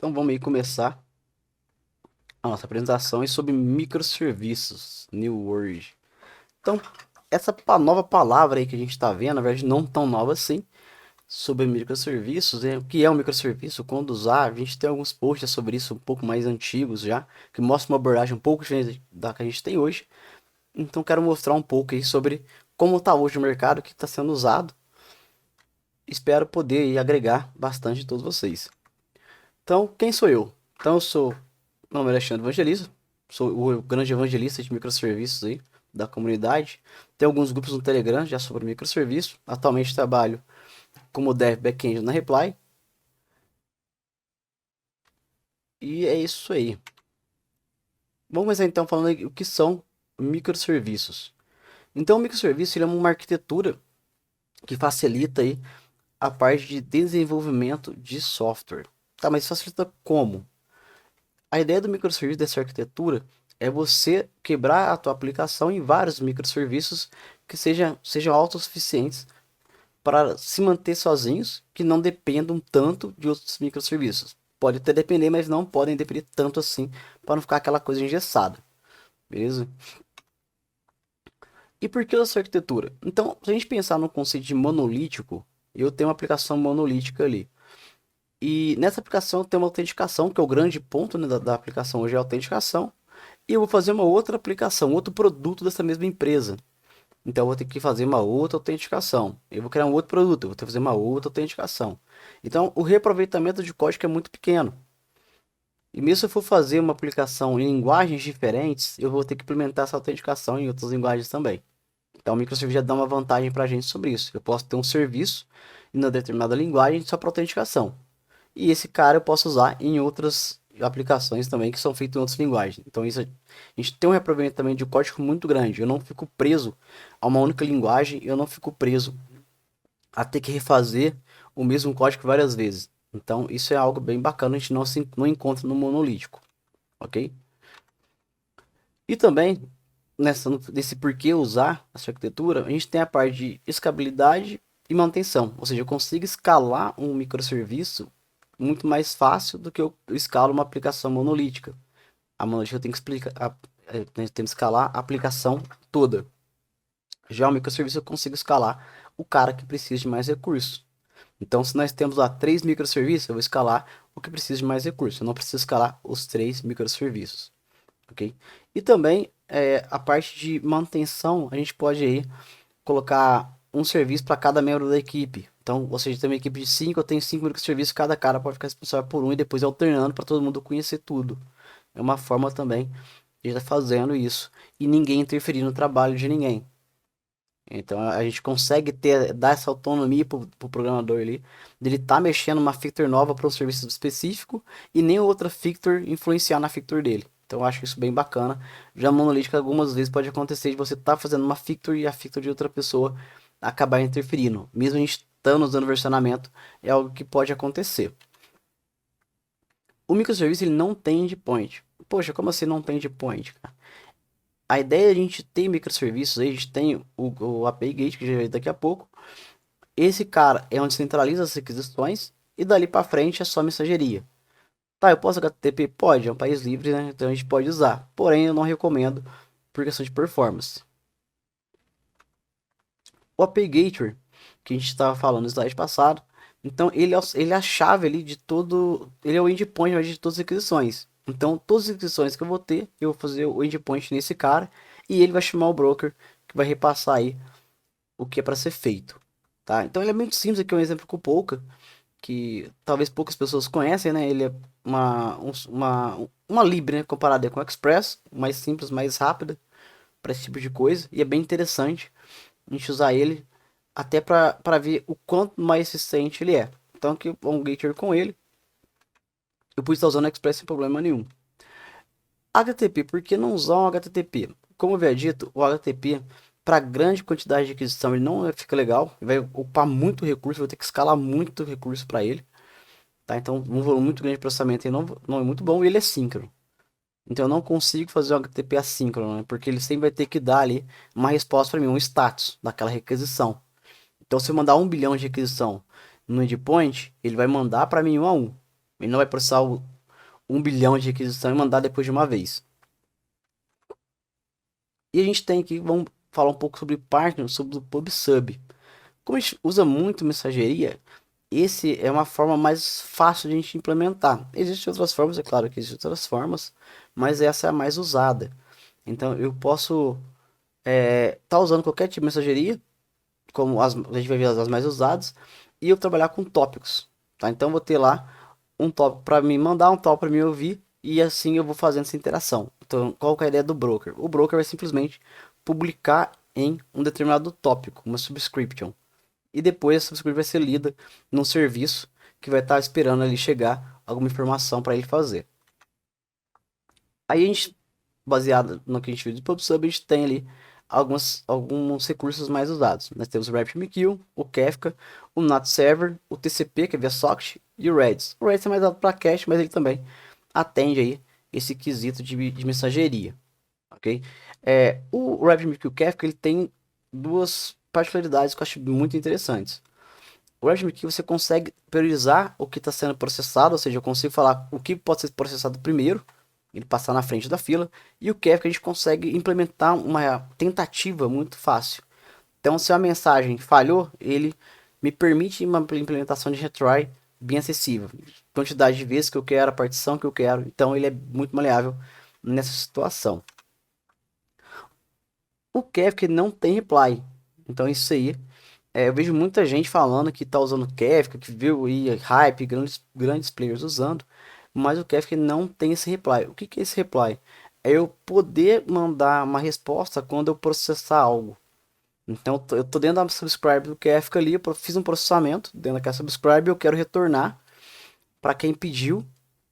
Então vamos aí começar a nossa apresentação é sobre microserviços, New World. Então, essa nova palavra aí que a gente está vendo, na verdade não tão nova assim, sobre microserviços, o que é um microserviço, quando usar, a gente tem alguns posts sobre isso um pouco mais antigos já, que mostram uma abordagem um pouco diferente da que a gente tem hoje. Então quero mostrar um pouco aí sobre como está hoje o mercado, o que está sendo usado. Espero poder aí agregar bastante a todos vocês. Então, quem sou eu? Então, eu sou, meu nome é Alexandre Evangelista, sou o grande evangelista de microserviços aí da comunidade. Tem alguns grupos no Telegram já sobre microserviço. Atualmente trabalho como dev backend na Reply. E é isso aí. Vamos começar então falando aí o que são microserviços. Então, o microserviço ele é uma arquitetura que facilita aí a parte de desenvolvimento de software. Tá, mas facilita como? A ideia do microserviço dessa arquitetura é você quebrar a tua aplicação em vários microserviços que sejam autossuficientes para se manter sozinhos, que não dependam tanto de outros microserviços. Pode até depender, mas não podem depender tanto assim, para não ficar aquela coisa engessada, beleza? E por que essa arquitetura? Então, se a gente pensar no conceito de monolítico, eu tenho uma aplicação monolítica ali. E nessa aplicação tem uma autenticação, que é o grande ponto, né, da aplicação hoje é a autenticação. E eu vou fazer uma outra aplicação, outro produto dessa mesma empresa. Então eu vou ter que fazer uma outra autenticação. Eu vou criar um outro produto, eu vou ter que fazer uma outra autenticação. Então o reaproveitamento de código é muito pequeno. E mesmo se eu for fazer uma aplicação em linguagens diferentes, eu vou ter que implementar essa autenticação em outras linguagens também. Então o microserviço já dá uma vantagem para a gente sobre isso. Eu posso ter um serviço em uma determinada linguagem só para autenticação. E esse cara eu posso usar em outras aplicações também que são feitas em outras linguagens. Então isso, a gente tem um reaproveitamento de código muito grande. Eu não fico preso a uma única linguagem, eu não fico preso a ter que refazer o mesmo código várias vezes. Então isso é algo bem bacana, a gente não encontra no monolítico, ok? E também, nesse porquê usar essa arquitetura, a gente tem a parte de escalabilidade e manutenção. Ou seja, eu consigo escalar um microserviço muito mais fácil do que eu escalo uma aplicação monolítica. A monolítica eu tenho que tenho que escalar a aplicação toda. Já o microserviço eu consigo escalar o cara que precisa de mais recursos. Então, se nós temos lá 3 microserviços, eu vou escalar o que precisa de mais recursos. Eu não preciso escalar os 3 microserviços, ok? E também a parte de manutenção, a gente pode aí colocar um serviço para cada membro da equipe. Então, ou seja, tem uma equipe de 5, eu tenho 5 microserviços, cada cara pode ficar responsável por um e depois alternando para todo mundo conhecer tudo. É uma forma também de estar fazendo isso e ninguém interferir no trabalho de ninguém. Então a gente consegue dar essa autonomia para o programador ali, dele tá mexendo uma feature nova para um serviço específico e nem outra feature influenciar na feature dele. Então eu acho isso bem bacana. Já monolítica algumas vezes pode acontecer de você estar fazendo uma feature e a feature de outra pessoa acabar interferindo. Mesmo a gente estando usando versionamento, é algo que pode acontecer. O microserviço ele não tem endpoint. Poxa, como assim não tem endpoint, cara? A ideia é a gente ter microserviços aí, a gente tem o API Gate, que já vai daqui a pouco. Esse cara é onde centraliza as requisições e dali para frente é só mensageria. Tá, eu posso HTTP? Pode, é um país livre, né? Então a gente pode usar. Porém, eu não recomendo por questão de performance. O API Gateway, que a gente estava falando no slide passado, então ele é a chave ali de todo, ele é o endpoint de todas as requisições. Então, todas as requisições que eu vou ter, eu vou fazer o endpoint nesse cara e ele vai chamar o broker que vai repassar aí o que é para ser feito, tá? Então ele é muito simples, aqui é um exemplo com pouca, que talvez poucas pessoas conhecem, né? Ele é uma lib, né? Comparada com o Express, mais simples, mais rápida para esse tipo de coisa e é bem interessante a gente usar ele até para ver o quanto mais eficiente ele é. Então aqui um gateway com ele, eu pude estar usando o Express sem problema nenhum. HTTP, por que não usar um HTTP? Como eu havia dito, o HTTP para grande quantidade de aquisição ele não fica legal, vai ocupar muito recurso, vou ter que escalar muito recurso para ele, tá? Então um volume muito grande de processamento não é muito bom e ele é síncrono. Então eu não consigo fazer um HTTP assíncrono, né? Porque ele sempre vai ter que dar ali uma resposta para mim, um status daquela requisição. Então se eu mandar 1 bilhão de requisição no endpoint, ele vai mandar para mim um a um. Ele não vai processar 1 bilhão de requisição e mandar depois de uma vez. E a gente tem aqui, vamos falar um pouco sobre partner, sobre o PubSub. Como a gente usa muito mensageria, esse é uma forma mais fácil de a gente implementar. Existem outras formas, é claro que existem outras formas, mas essa é a mais usada. Então eu posso tá usando qualquer tipo de mensageria, como a gente vai ver as mais usadas, e eu trabalhar com tópicos, tá? Então eu vou ter lá um tópico para me mandar, um tópico para me ouvir, e assim eu vou fazendo essa interação. Então, qual que é a ideia do broker? O broker vai simplesmente publicar em um determinado tópico, uma subscription. E depois essa subscription vai ser lida num serviço que vai estar esperando ali chegar alguma informação para ele fazer. Aí a gente, baseado no que a gente viu do PubSub, a gente tem ali alguns recursos mais usados. Nós temos o RabbitMQ, o Kafka, o NatServer, o TCP, que é via socket, e o Redis. O Redis é mais dado para cache, mas ele também atende aí esse quesito de mensageria, ok? O RabbitMQ Kafka ele tem duas particularidades que eu acho muito interessantes. O RabbitMQ você consegue priorizar o que está sendo processado, ou seja, eu consigo falar o que pode ser processado primeiro, ele passar na frente da fila, e o Kafka a gente consegue implementar uma tentativa muito fácil. Então, se a mensagem falhou, ele me permite uma implementação de retry bem acessível. Quantidade de vezes que eu quero, a partição que eu quero. Então, ele é muito maleável nessa situação. O Kafka não tem reply. Então, isso aí. Eu vejo muita gente falando que está usando Kafka, que viu aí hype, grandes players usando. Mas o Kafka não tem esse reply. O que é esse reply? É eu poder mandar uma resposta quando eu processar algo. Então, eu tô dentro da subscribe do Kafka ali, eu fiz um processamento dentro daquela subscribe e eu quero retornar para quem pediu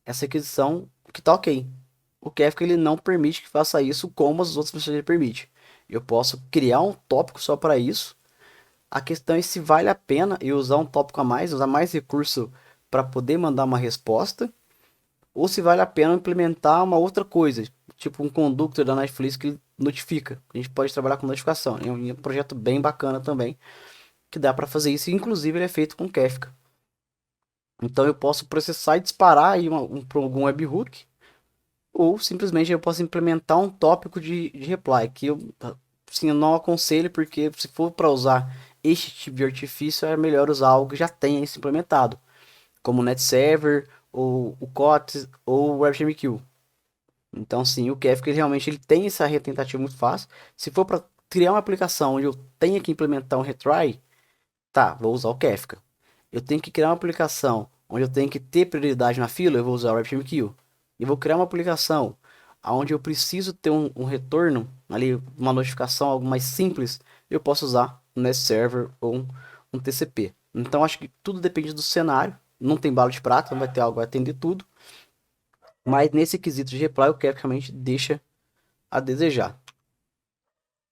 essa requisição que tá ok. O Kafka ele não permite que faça isso como os outros mensageiros permitem. Eu posso criar um tópico só para isso. A questão é se vale a pena eu usar um tópico a mais, usar mais recurso para poder mandar uma resposta, ou se vale a pena implementar uma outra coisa, tipo um conductor da Netflix que notifica. A gente pode trabalhar com notificação. É um projeto bem bacana também que dá para fazer isso. Inclusive, ele é feito com Kafka. Então, eu posso processar e disparar aí para algum webhook, ou simplesmente eu posso implementar um tópico de reply, que eu, sim, eu não aconselho, porque se for para usar este tipo de artifício, é melhor usar algo que já tenha isso implementado, como o NetServer, ou o COT, ou o RabbitMQ. Então, sim, o Kafka ele realmente ele tem essa retentativa muito fácil. Se for para criar uma aplicação onde eu tenha que implementar um retry, tá, vou usar o Kafka. Eu tenho que criar uma aplicação onde eu tenho que ter prioridade na fila, eu vou usar o RabbitMQ. E vou criar uma aplicação onde eu preciso ter um retorno, ali, uma notificação, algo mais simples, eu posso usar um NES Server ou um TCP. Então acho que tudo depende do cenário. Não tem bala de prata, não vai ter algo que vai atender tudo. Mas nesse quesito de reply, o Kafka realmente deixa a desejar.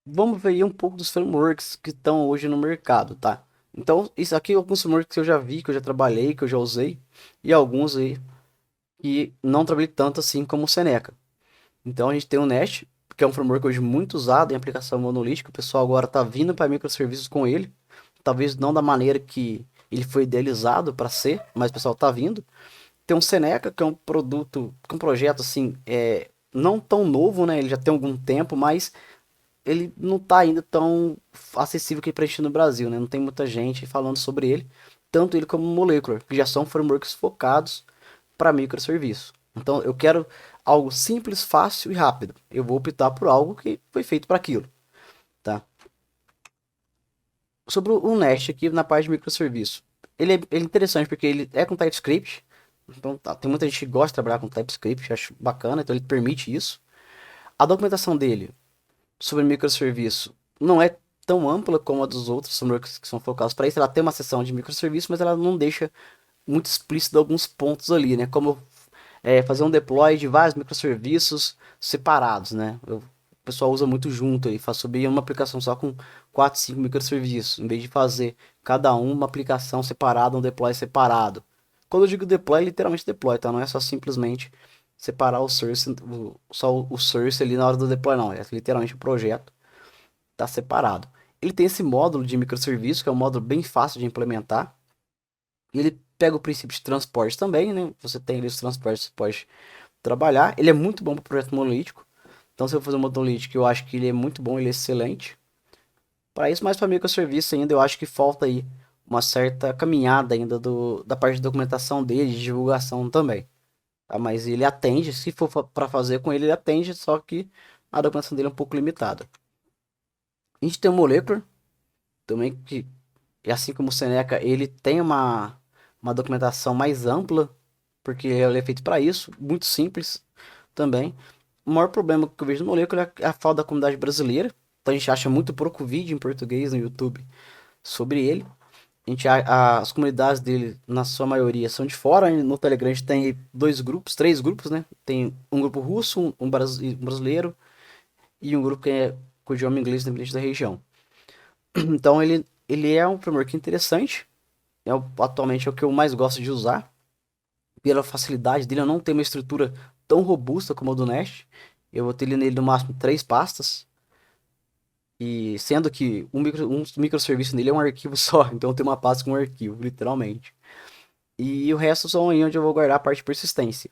Vamos ver aí um pouco dos frameworks que estão hoje no mercado, tá? Então, isso aqui é alguns frameworks que eu já vi, que eu já trabalhei, que eu já usei, e alguns aí que não trabalhei tanto assim como o Seneca. Então, a gente tem o Nest, que é um framework hoje muito usado em aplicação monolítica. O pessoal agora está vindo para microserviços com ele. Talvez não da maneira que ele foi idealizado para ser, mas o pessoal está vindo. Tem um Seneca, que é um produto, um projeto assim, não tão novo, né? Ele já tem algum tempo, mas ele não está ainda tão acessível que para gente no Brasil, né? Não tem muita gente falando sobre ele, tanto ele como o Molecular, que já são frameworks focados para microserviço. Então, eu quero algo simples, fácil e rápido. Eu vou optar por algo que foi feito para aquilo, tá? Sobre o Nest aqui na parte de microserviço. Ele é interessante porque ele é com TypeScript. Então, tá, tem muita gente que gosta de trabalhar com TypeScript, acho bacana, então ele permite isso. A documentação dele sobre microserviço não é tão ampla como a dos outros frameworks que são focados para isso. Ela tem uma seção de microserviço, mas ela não deixa muito explícito alguns pontos ali, né? Como fazer um deploy de vários microserviços separados, né? O pessoal usa muito junto e faz subir uma aplicação só com 4, 5 microserviços, em vez de fazer cada uma aplicação separada, um deploy separado. Quando eu digo deploy, é literalmente deploy, tá? Não é só simplesmente separar o source, só o source ali na hora do deploy, não. É literalmente o projeto tá separado. Ele tem esse módulo de microserviço, que é um módulo bem fácil de implementar. E ele pega o princípio de transporte também, né? Você tem ali os transportes que você pode trabalhar. Ele é muito bom para projeto monolítico. Então, se eu for fazer um monolítico, eu acho que ele é muito bom, ele é excelente. Para isso, mais para microserviço ainda, eu acho que falta aí uma certa caminhada ainda da parte de documentação dele, de divulgação também. Tá? Mas ele atende, se for para fazer com ele, ele atende, só que a documentação dele é um pouco limitada. A gente tem o Molecular, também que, assim como o Seneca, ele tem uma documentação mais ampla, porque ele é feito para isso, muito simples também. O maior problema que eu vejo no Molecular é a falta da comunidade brasileira. Então a gente acha muito pouco vídeo em português no YouTube sobre ele. As comunidades dele, na sua maioria, são de fora. No Telegram a gente tem dois grupos, três grupos, né? Tem um grupo russo, um brasileiro e um grupo que é com o idioma inglês, independente da região. Então ele é um framework interessante. Atualmente é o que eu mais gosto de usar. Pela facilidade dele, eu não tenho uma estrutura tão robusta como a do Nest. Eu vou ter nele no máximo três pastas. E sendo que um microserviço nele é um arquivo só. Então eu tenho uma pasta com um arquivo, literalmente. E o resto são aí onde eu vou guardar a parte de persistência.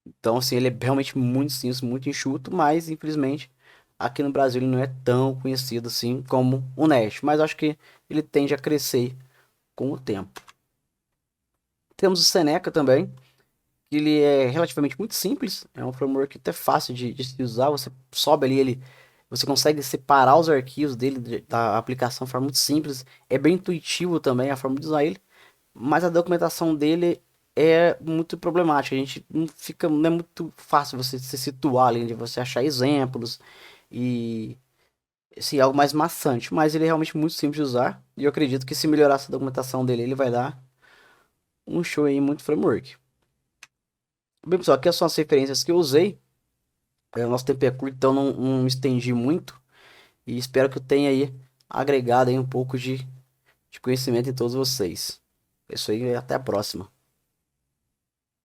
Então, assim, ele é realmente muito simples, muito enxuto, mas infelizmente aqui no Brasil ele não é tão conhecido assim como o Nest. Mas acho que ele tende a crescer com o tempo. Temos o Seneca também. Ele é relativamente muito simples, é um framework até fácil de se usar. Você sobe ali, você consegue separar os arquivos dele da aplicação de forma muito simples. É bem intuitivo também a forma de usar ele, mas a documentação dele é muito problemática. A gente não é muito fácil você se situar ali, de você achar exemplos e assim, algo mais maçante. Mas ele é realmente muito simples de usar e eu acredito que se melhorar essa documentação dele, ele vai dar um show aí muito framework. Bem, pessoal, aqui são as referências que eu usei. O nosso tempo é curto, então não me estendi muito. E espero que eu tenha aí agregado aí um pouco de conhecimento em todos vocês. É isso aí, até a próxima.